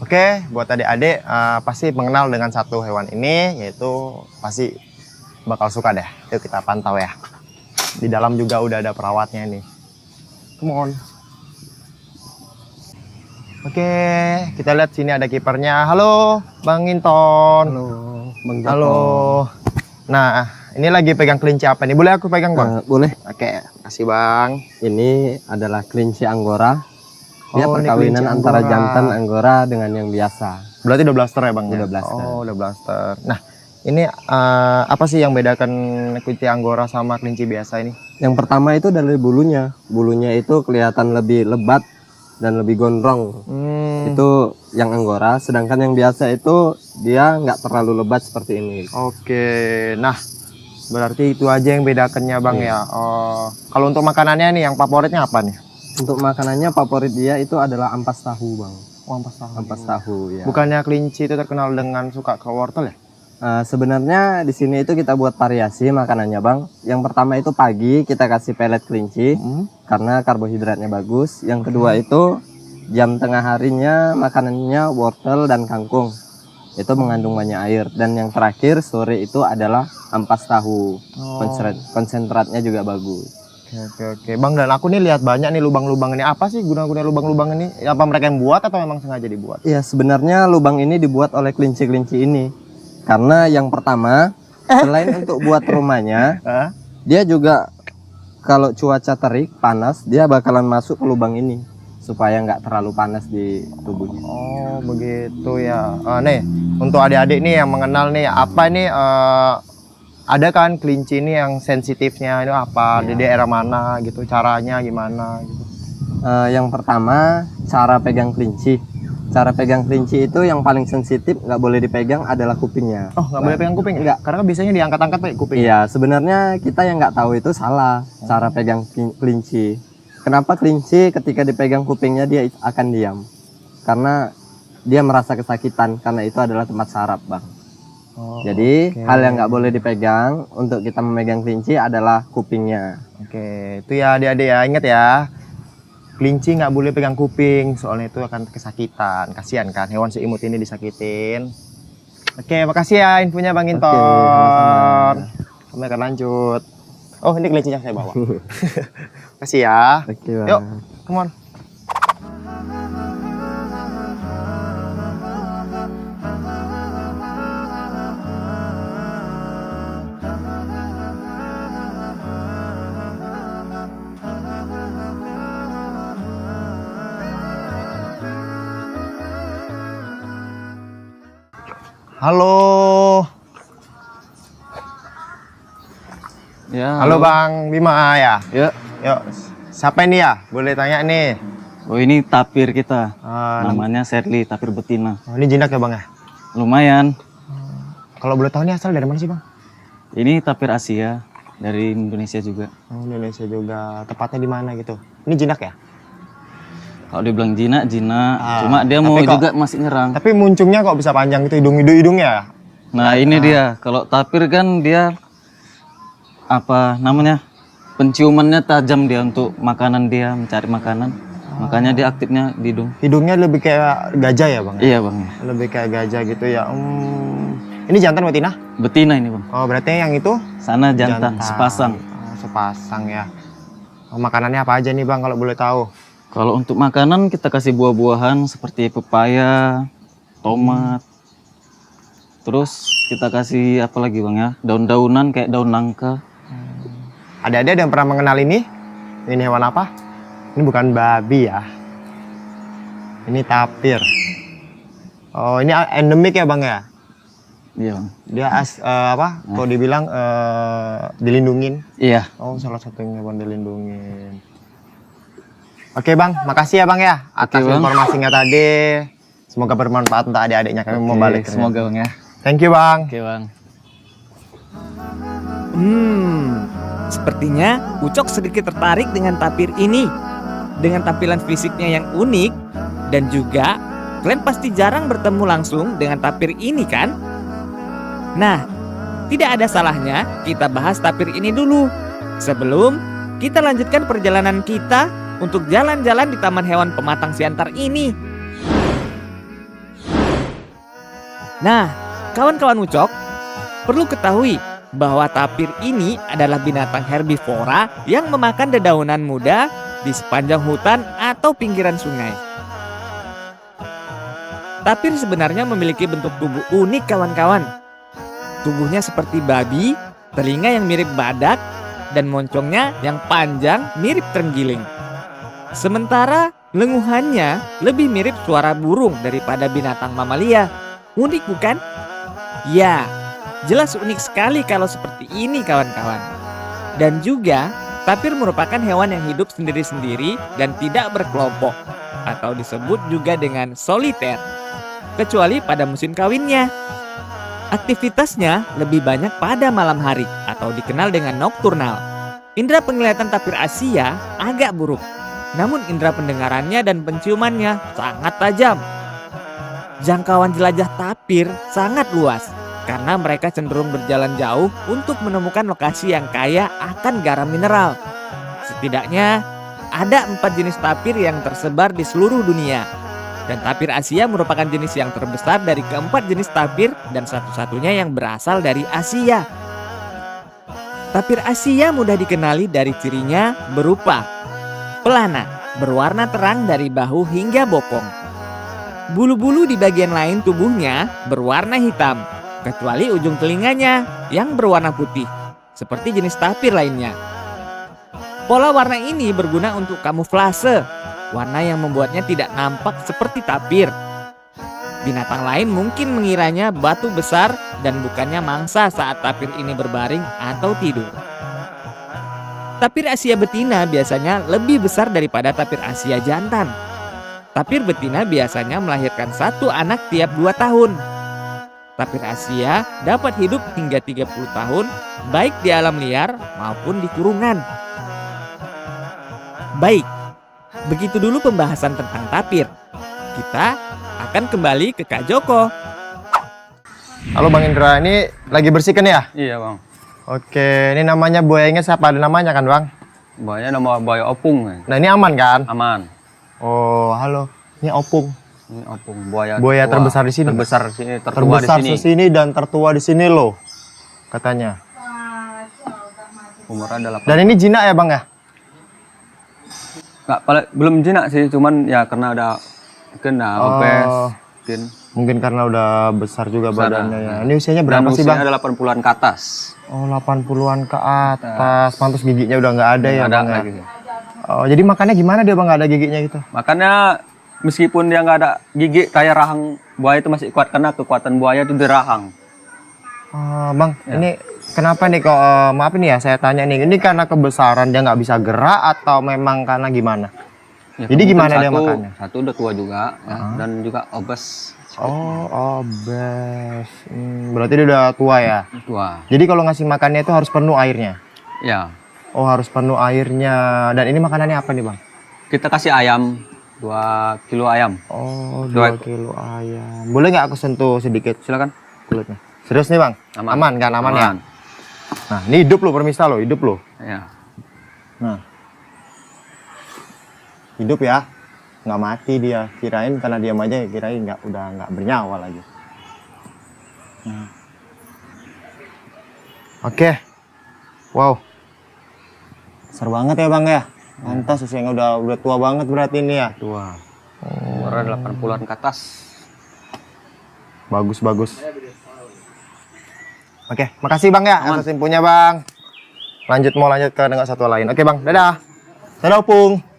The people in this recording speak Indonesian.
Oke, buat adik-adik pasti mengenal dengan satu hewan ini, yaitu pasti bakal suka deh. Yuk kita pantau ya. Di dalam juga udah ada perawatnya nih. Come on. Oke, kita lihat sini ada kipernya. Halo, Bang Inton. Halo, Bang Joko. Halo. Nah, ini lagi pegang kelinci apa nih? Boleh aku pegang, Bang? Boleh. Oke, kasih Bang. Ini adalah kelinci Anggora. Dia Oh, ini perkawinan kelinci antara Anggora. jantan Anggora dengan yang biasa. Berarti udah blaster ya, Bang? Udah blaster. Oh, udah blaster. Nah, ini apa sih yang bedakan kelinci Anggora sama kelinci biasa ini? Yang pertama itu dari bulunya. Bulunya itu kelihatan lebih lebat dan lebih gondrong. Itu yang Anggora. Sedangkan yang biasa itu dia nggak terlalu lebat seperti ini. Oke, nah berarti itu aja yang bedakannya, Bang ya. Oh, kalau untuk makanannya nih, yang favoritnya apa nih? Untuk makanannya favorit dia itu adalah ampas tahu, Bang. Oh, ampas tahu. Ampas tahu ya. Bukannya kelinci itu terkenal dengan suka ke wortel ya? Sebenarnya di sini itu kita buat variasi makanannya, Bang. Yang pertama itu pagi kita kasih pelet kelinci karena karbohidratnya bagus. Yang kedua itu jam tengah harinya makanannya wortel dan kangkung. Itu mengandung banyak air. Dan yang terakhir sore itu adalah ampas tahu. Konsentratnya juga bagus. Oke. Bang, dan aku nih lihat banyak nih lubang-lubang ini. Apa sih guna-guna lubang-lubang ini? Apa mereka yang buat atau memang sengaja dibuat? Iya, sebenarnya lubang ini dibuat oleh kelinci-kelinci ini. Karena yang pertama, selain untuk buat rumahnya, dia juga kalau cuaca terik, panas, dia bakalan masuk ke lubang ini. Supaya nggak terlalu panas di tubuhnya. Oh, begitu ya. Nih, untuk adik-adik nih yang mengenal nih, apa nih, ada kan kelinci ini yang sensitifnya itu apa, di daerah mana gitu, caranya gimana gitu. Yang pertama, cara pegang kelinci. Cara pegang kelinci itu yang paling sensitif, nggak boleh dipegang adalah kupingnya. Oh, nggak boleh pegang kuping? Enggak, karena kan biasanya diangkat-angkat pakai kuping. Iya, sebenarnya kita yang nggak tahu itu salah cara pegang kelinci. Kenapa kelinci ketika dipegang kupingnya dia akan diam? Karena dia merasa kesakitan, karena itu adalah tempat saraf, Bang. Jadi hal yang nggak boleh dipegang untuk kita memegang kelinci adalah kupingnya. Oke, itu ya adik-adik ya, ingat ya. Kelinci nggak boleh pegang kuping, soalnya itu akan kesakitan. Kasihan kan, hewan seimut ini disakitin. Oke, makasih ya infonya Bang Inton. Kami akan lanjut. Oh, ini kelincinya saya bawa. Makasih ya. Oke, Bang. Yuk, come on. Halo. Ya, Halo Bang Bima ya. Yuk. Yuk. Siapa ini ya? Boleh tanya nih. Oh, ini tapir kita. Ah, Namanya Sherly, tapir betina. ini jinak ya Bang ya? Lumayan. Kalau boleh tahu nih asal dari mana sih Bang? Ini tapir Asia, dari Indonesia juga. Oh, Indonesia juga. Tepatnya di mana gitu? Ini jinak ya? Kalau dibilang jinak, Ah, cuma dia tapi mau kok- juga masih nyerang. Tapi muncungnya kok bisa panjang gitu hidungnya? Nah, ini dia. Kalau tapir kan dia apa namanya? Penciumannya tajam dia untuk makanan dia, mencari makanan. Makanya dia aktifnya di hidung. Hidungnya lebih kayak gajah ya Bang? Iya, Bang. Lebih kayak gajah gitu ya. Ini jantan betina? Betina ini, Bang. Oh, berarti yang itu Sana jantan, sepasang. Oh, sepasang ya. Oh, makanannya apa aja nih Bang kalau boleh tahu? Kalau untuk makanan kita kasih buah-buahan seperti pepaya, tomat. Terus kita kasih apa lagi Bang ya? Daun-daunan kayak daun nangka. Ada yang pernah mengenal ini? Ini hewan apa? Ini bukan babi ya. Ini tapir. Oh, ini endemik ya Bang ya? Iya Bang. Dia kalau dibilang dilindungin. Iya. Oh, salah satu hewan dilindungin. Oke Bang, makasih ya Bang ya atas Bang. informasinya tadi. Semoga bermanfaat untuk adik-adiknya kami mau balik. Semoga Bang ya. Thank you Bang. Oke Bang. Sepertinya Ucok sedikit tertarik dengan tapir ini. Dengan tampilan fisiknya yang unik dan juga kalian pasti jarang bertemu langsung dengan tapir ini kan? Nah, tidak ada salahnya kita bahas tapir ini dulu sebelum kita lanjutkan perjalanan kita untuk jalan-jalan di Taman Hewan Pematang Siantar ini. Nah, kawan-kawan Ucok, perlu ketahui bahwa tapir ini adalah binatang herbivora yang memakan dedaunan muda di sepanjang hutan atau pinggiran sungai. Tapir sebenarnya memiliki bentuk tubuh unik kawan-kawan. Tubuhnya seperti babi, telinga yang mirip badak, dan moncongnya yang panjang mirip terenggiling. Sementara lenguhannya lebih mirip suara burung daripada binatang mamalia. Unik bukan? Ya, jelas unik sekali kalau seperti ini kawan-kawan. Dan juga, tapir merupakan hewan yang hidup sendiri-sendiri dan tidak berkelompok, atau disebut juga dengan soliter, kecuali pada musim kawinnya. Aktivitasnya lebih banyak pada malam hari atau dikenal dengan nokturnal. Indra penglihatan tapir Asia agak buruk, namun indra pendengarannya dan penciumannya sangat tajam. Jangkauan jelajah tapir sangat luas karena mereka cenderung berjalan jauh untuk menemukan lokasi yang kaya akan garam mineral. Setidaknya ada 4 jenis tapir yang tersebar di seluruh dunia. Dan tapir Asia merupakan jenis yang terbesar dari keempat jenis tapir dan satu-satunya yang berasal dari Asia. Tapir Asia mudah dikenali dari cirinya berupa pelana, berwarna terang dari bahu hingga bokong. Bulu-bulu di bagian lain tubuhnya berwarna hitam, kecuali ujung telinganya yang berwarna putih, seperti jenis tapir lainnya. Pola warna ini berguna untuk kamuflase, warna yang membuatnya tidak nampak seperti tapir. Binatang lain mungkin mengiranya batu besar dan bukannya mangsa saat tapir ini berbaring atau tidur. Tapir Asia betina biasanya lebih besar daripada tapir Asia jantan. Tapir betina biasanya melahirkan 1 anak tiap 2 tahun. Tapir Asia dapat hidup hingga 30 tahun baik di alam liar maupun di kurungan. Baik, begitu dulu pembahasan tentang tapir. Kita akan kembali ke Kak Joko. Halo Bang Indra, ini lagi bersihkan ya? Iya bang. Oke, ini namanya buayanya siapa? Ada namanya kan Bang? Buaya nama buaya opung. Nah ini aman kan? Aman. Oh halo, ini opung. Ini opung buaya. Buaya terbesar di sini. Terbesar di sini, tertua Terbesar di sini. sini dan tertua di sini loh, katanya. Umurnya 8. Dan ini jinak ya Bang ya? Belum jinak sih, cuman ya karena ada kena obes, Mungkin karena udah besar juga Besar, badannya ya. Ini usianya berapa sih Bang? Ada 80-an ke atas. Oh 80-an ke atas, pantas giginya udah nggak ada ya Ada Bang ya? lagi. Oh jadi makannya gimana dia Bang, nggak ada giginya gitu? Makanya meskipun dia nggak ada gigi, kayak rahang buaya itu masih kuat karena kekuatan buaya itu di rahang. Bang, ini kenapa nih kok, maaf ini ya saya tanya nih, ini karena kebesaran dia nggak bisa gerak atau memang karena gimana? Ya, Jadi gimana dia makannya? Satu udah tua juga ya, dan juga obes. Oh, obes. Berarti dia udah tua ya? Tua. Jadi kalau ngasih makannya itu harus penuh airnya? Ya. Oh harus penuh airnya. Dan ini makanannya apa nih Bang? Kita kasih ayam 2 kilo ayam. Oh 2 kilo ayam. Boleh nggak aku sentuh sedikit Silakan. kulitnya? Serius nih Bang? Aman. Kan? Aman ya? Nah ini hidup loh permisa loh, hidup loh. Ya. Nah hidup ya, nggak mati dia. Kirain karena diam aja, kirain udah nggak bernyawa lagi. Nah. Oke, wow, besar banget ya Bang ya. Pantas usianya udah tua banget berarti ini ya. Tua. Umurnya 80-an ke atas. Bagus. Oke, makasih Bang ya atas infonya Bang. Mau lanjut ke dengan satu lain. Oke Bang, dadah. Dadah Opung.